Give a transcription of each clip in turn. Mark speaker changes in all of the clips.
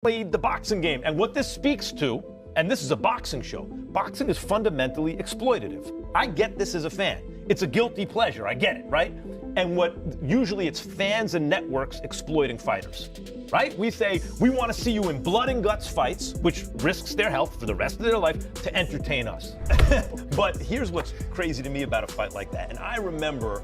Speaker 1: played the boxing game. And what this speaks to, and this is a boxing show, boxing is fundamentally exploitative. I get this as a fan. It's a guilty pleasure. I get it, right? And usually it's fans and networks exploiting fighters, right? We say, we want to see you in blood and guts fights, which risks their health for the rest of their life to entertain us. But here's what's crazy to me about a fight like that. And I remember,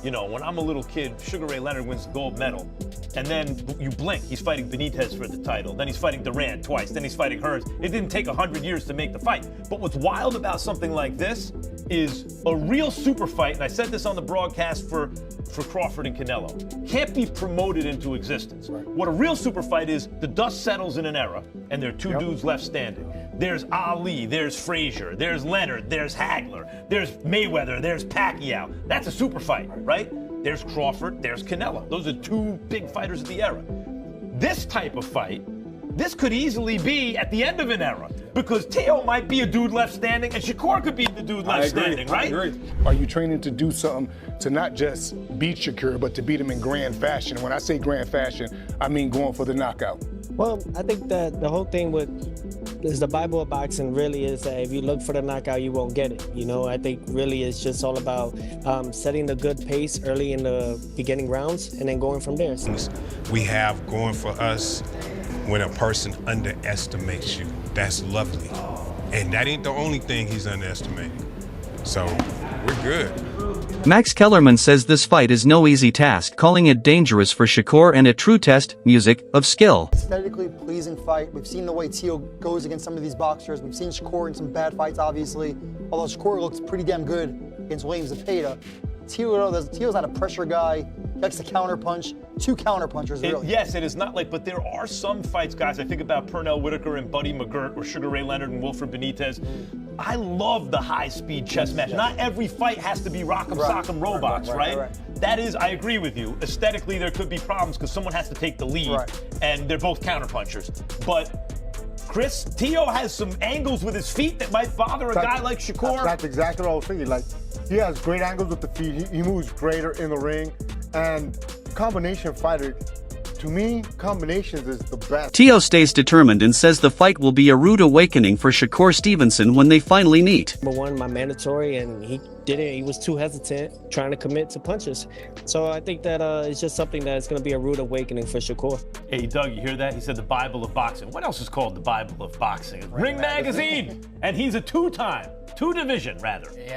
Speaker 1: you know, when I'm a little kid, Sugar Ray Leonard wins the gold medal. And then you blink, he's fighting Benitez for the title. Then he's fighting Durant twice. Then he's fighting Hearns. It didn't take 100 years to make the fight. But what's wild about something like this is a real super fight, and I said this on the broadcast for Crawford and Canelo, can't be promoted into existence. Right. What a real super fight is, the dust settles in an era, and there are two dudes left standing. There's Ali, there's Frazier, there's Leonard, there's Hagler, there's Mayweather, there's Pacquiao. That's a super fight, right? There's Crawford, there's Canelo. Those are two big fighters of the era. This type of fight, this could easily be at the end of an era, because Teo might be a dude left standing and Shakur could be the dude left standing, right?
Speaker 2: I agree. Are you training to do something to not just beat Shakur, but to beat him in grand fashion? When I say grand fashion, I mean going for the knockout.
Speaker 3: Well, I think that the whole thing is the Bible of boxing really is that if you look for the knockout, you won't get it. You know, I think really it's just all about setting the good pace early in the beginning rounds and then going from there.
Speaker 4: We have going for us when a person underestimates you. That's lovely. And that ain't the only thing he's underestimating. So we're good.
Speaker 5: Max Kellerman says this fight is no easy task, calling it dangerous for Shakur and a true test, music, of skill.
Speaker 6: Aesthetically pleasing fight. We've seen the way Teo goes against some of these boxers. We've seen Shakur in some bad fights, obviously. Although Shakur looks pretty damn good against Williams Zepeda. Teo's not a pressure guy. He likes to counter punch. Two counter punchers, really.
Speaker 1: Yes, it is not like, but there are some fights, guys. I think about Pernell Whitaker and Buddy McGirt, or Sugar Ray Leonard and Wilfred Benitez. I love the high-speed chess match. Not every fight has to be rock'em sock'em robots, right? That is, I agree with you. Aesthetically, there could be problems because someone has to take the lead, and they're both counter punchers. But Chris, Teo has some angles with his feet that might bother a guy like Shakur.
Speaker 7: That's exactly what I was thinking. Like, he has great angles with the feet. He moves greater in the ring. And combination fighter, to me, combinations is the best.
Speaker 5: Teo stays determined and says the fight will be a rude awakening for Shakur Stevenson when they finally meet.
Speaker 3: Number one, my mandatory, and he didn't. He was too hesitant, trying to commit to punches. So I think that it's just something that's going to be a rude awakening for Shakur.
Speaker 1: Hey, Doug, you hear that? He said the Bible of boxing. What else is called the Bible of boxing? Ring Magazine. And he's a two-division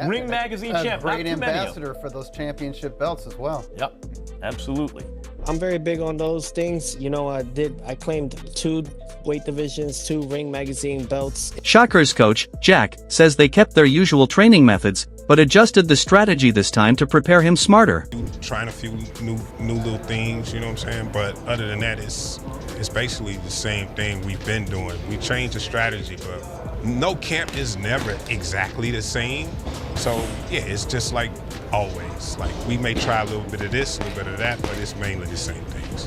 Speaker 1: Ring Magazine champ.
Speaker 8: Great ambassador for those championship belts as well.
Speaker 1: Yep, absolutely.
Speaker 3: I'm very big on those things. You know, I claimed 2 weight divisions, 2 Ring Magazine belts.
Speaker 5: Shakur's coach, Jack, says they kept their usual training methods, but adjusted the strategy this time to prepare him smarter.
Speaker 4: Trying a few new little things, you know what I'm saying? But other than that, it's basically the same thing we've been doing. We changed the strategy, but no camp is never exactly the same. So yeah, it's just like always. Like, we may try a little bit of this, a little bit of that, but it's mainly the same things.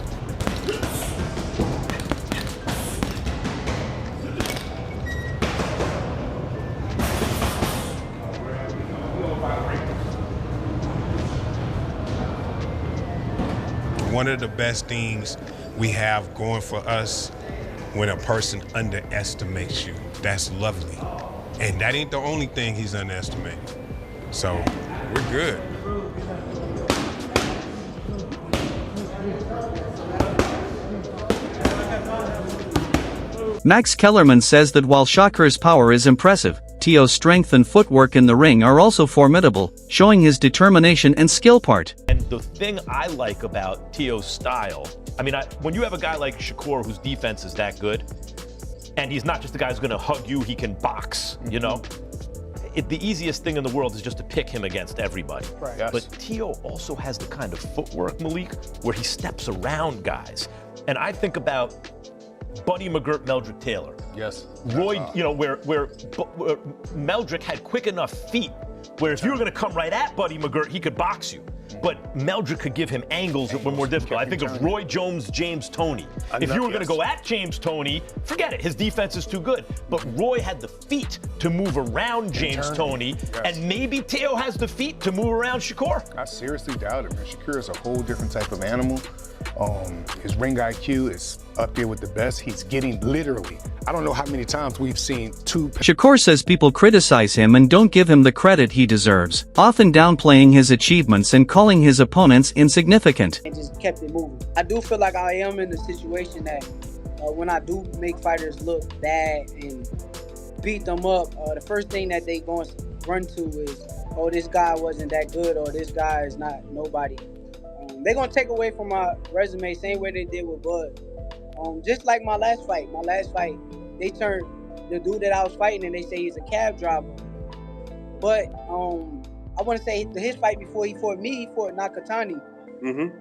Speaker 4: One of the best things we have going for us when a person underestimates you. That's lovely. And that ain't the only thing he's underestimating. So we're good.
Speaker 5: Max Kellerman says that while Shakur's power is impressive, Teo's strength and footwork in the ring are also formidable, showing his determination and skill part.
Speaker 1: And the thing I like about Teo's style, I mean, when you have a guy like Shakur whose defense is that good, and he's not just a guy who's going to hug you, he can box, you know? The easiest thing in the world is just to pick him against everybody.
Speaker 6: Right.
Speaker 1: Yes. But Teo also has the kind of footwork, Malik, where he steps around guys. And I think about Buddy McGirt, Meldrick Taylor.
Speaker 2: Yes.
Speaker 1: Roy, you know, where Meldrick had quick enough feet where if you were going to come right at Buddy McGirt, he could box you. but Meldrick could give him angles that were more difficult. I think of Roy Jones, James Toney. If you were going to go at James Toney, forget it. His defense is too good. But Roy had the feet to move around James Toney, and maybe Teo has the feet to move around Shakur.
Speaker 2: I seriously doubt it, man. Shakur is a whole different type of animal. His ring IQ is up there with the best. He's getting literally, I don't know how many times we've seen two.
Speaker 5: Shakur says people criticize him and don't give him the credit he deserves, often downplaying his achievements and calling his opponents insignificant.
Speaker 9: And just kept it moving. I do feel like I am in a situation that when I do make fighters look bad and beat them up, the first thing that they going to run to is, oh, this guy wasn't that good, or this guy is not nobody. They're going to take away from my resume, same way they did with Bud. Just like my last fight. They turned the dude that I was fighting and they say he's a cab driver. But I want to say his fight before he fought me, he fought Nakatani. And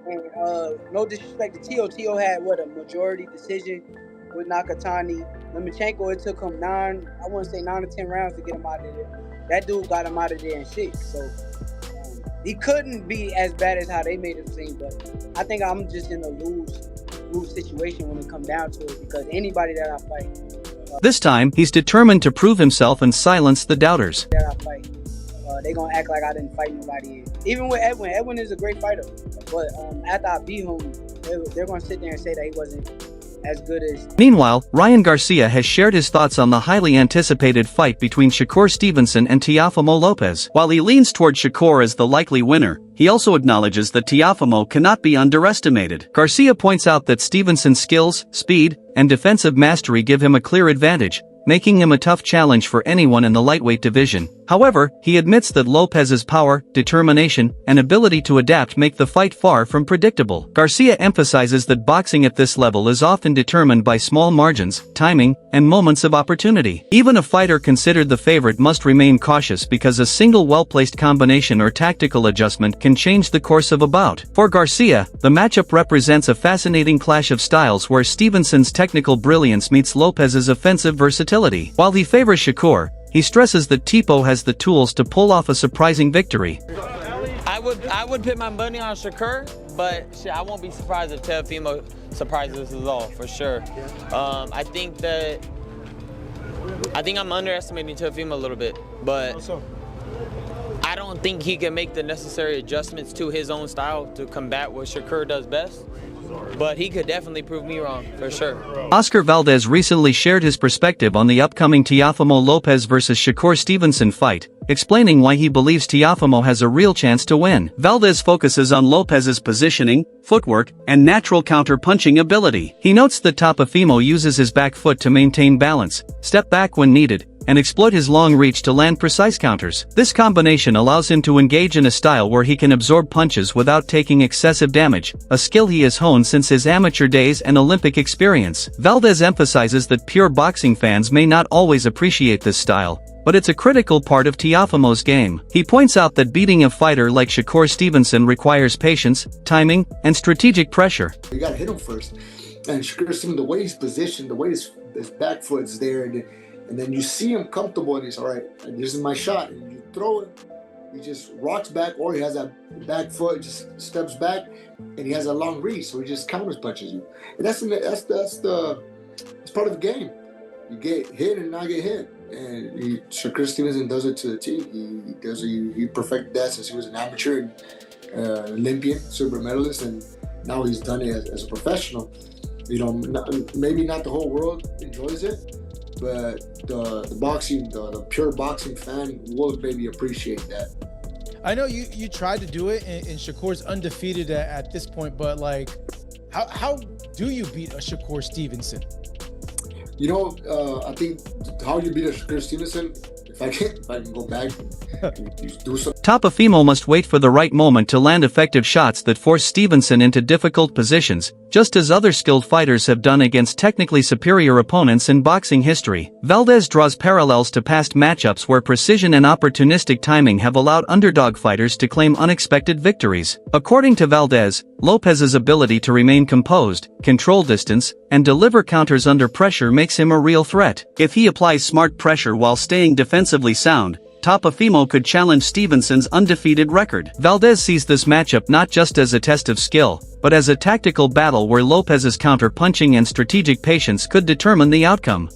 Speaker 9: no disrespect to Teo. Teo had, a majority decision with Nakatani. Lomachenko, it took him 9 to 10 rounds to get him out of there. That dude got him out of there in 6. So he couldn't be as bad as how they made him seem, but I think I'm just in a lose situation when it comes down to it, because anybody that I fight.
Speaker 5: This time, he's determined to prove himself and silence the doubters.
Speaker 9: That I fight, they're going to act like I didn't fight nobody. Even with Edwin. Edwin is a great fighter, but after I beat him, they're going to sit there and say that he wasn't as good as.
Speaker 5: Meanwhile, Ryan Garcia has shared his thoughts on the highly anticipated fight between Shakur Stevenson and Teofimo Lopez. While he leans toward Shakur as the likely winner, he also acknowledges that Teofimo cannot be underestimated. Garcia points out that Stevenson's skills, speed, and defensive mastery give him a clear advantage, making him a tough challenge for anyone in the lightweight division. However, he admits that Lopez's power, determination, and ability to adapt make the fight far from predictable. Garcia emphasizes that boxing at this level is often determined by small margins, timing, and moments of opportunity. Even a fighter considered the favorite must remain cautious because a single well-placed combination or tactical adjustment can change the course of a bout. For Garcia, the matchup represents a fascinating clash of styles where Stevenson's technical brilliance meets Lopez's offensive versatility. While he favors Shakur, he stresses that Tipo has the tools to pull off a surprising victory.
Speaker 10: I would put my money on Shakur, but I won't be surprised if Teofimo surprises us all, for sure. I think I'm underestimating Teofimo a little bit, but I don't think he can make the necessary adjustments to his own style to combat what Shakur does best. But he could definitely prove me wrong, for sure.
Speaker 5: Oscar Valdez recently shared his perspective on the upcoming Teofimo Lopez vs. Shakur Stevenson fight, explaining why he believes Teofimo has a real chance to win. Valdez focuses on Lopez's positioning, footwork, and natural counter-punching ability. He notes that Teofimo uses his back foot to maintain balance, step back when needed, and exploit his long reach to land precise counters. This combination allows him to engage in a style where he can absorb punches without taking excessive damage, a skill he has honed since his amateur days and Olympic experience. Valdez emphasizes that pure boxing fans may not always appreciate this style, but it's a critical part of Teofimo's game. He points out that beating a fighter like Shakur Stevenson requires patience, timing, and strategic pressure.
Speaker 11: You gotta hit him first. And Shakur Stevenson, the way he's positioned, the way his back foot's there, and then you see him comfortable and he's all right, this is my shot. And you throw it, he just rocks back, or he has that back foot, just steps back, and he has a long reach, so he just counter punches you. And that's part of the game. You get hit and not get hit. And Shakur Stevenson does it to the T. He perfected that since he was an amateur and Olympian, silver medalist, and now he's done it as a professional. Maybe not the whole world enjoys it, but the pure boxing fan will maybe appreciate that.
Speaker 12: I know you tried to do it, and Shakur's undefeated at this point, but like, how do you beat a Shakur Stevenson?
Speaker 11: I think how you beat a Shakur Stevenson, if I can go back and do something.
Speaker 5: Teofimo must wait for the right moment to land effective shots that force Stevenson into difficult positions, just as other skilled fighters have done against technically superior opponents in boxing history. Valdez draws parallels to past matchups where precision and opportunistic timing have allowed underdog fighters to claim unexpected victories. According to Valdez, Lopez's ability to remain composed, control distance, and deliver counters under pressure makes him a real threat. If he applies smart pressure while staying defensively sound, Teofimo could challenge Stevenson's undefeated record. Valdez sees this matchup not just as a test of skill, but as a tactical battle where Lopez's counter-punching and strategic patience could determine the outcome.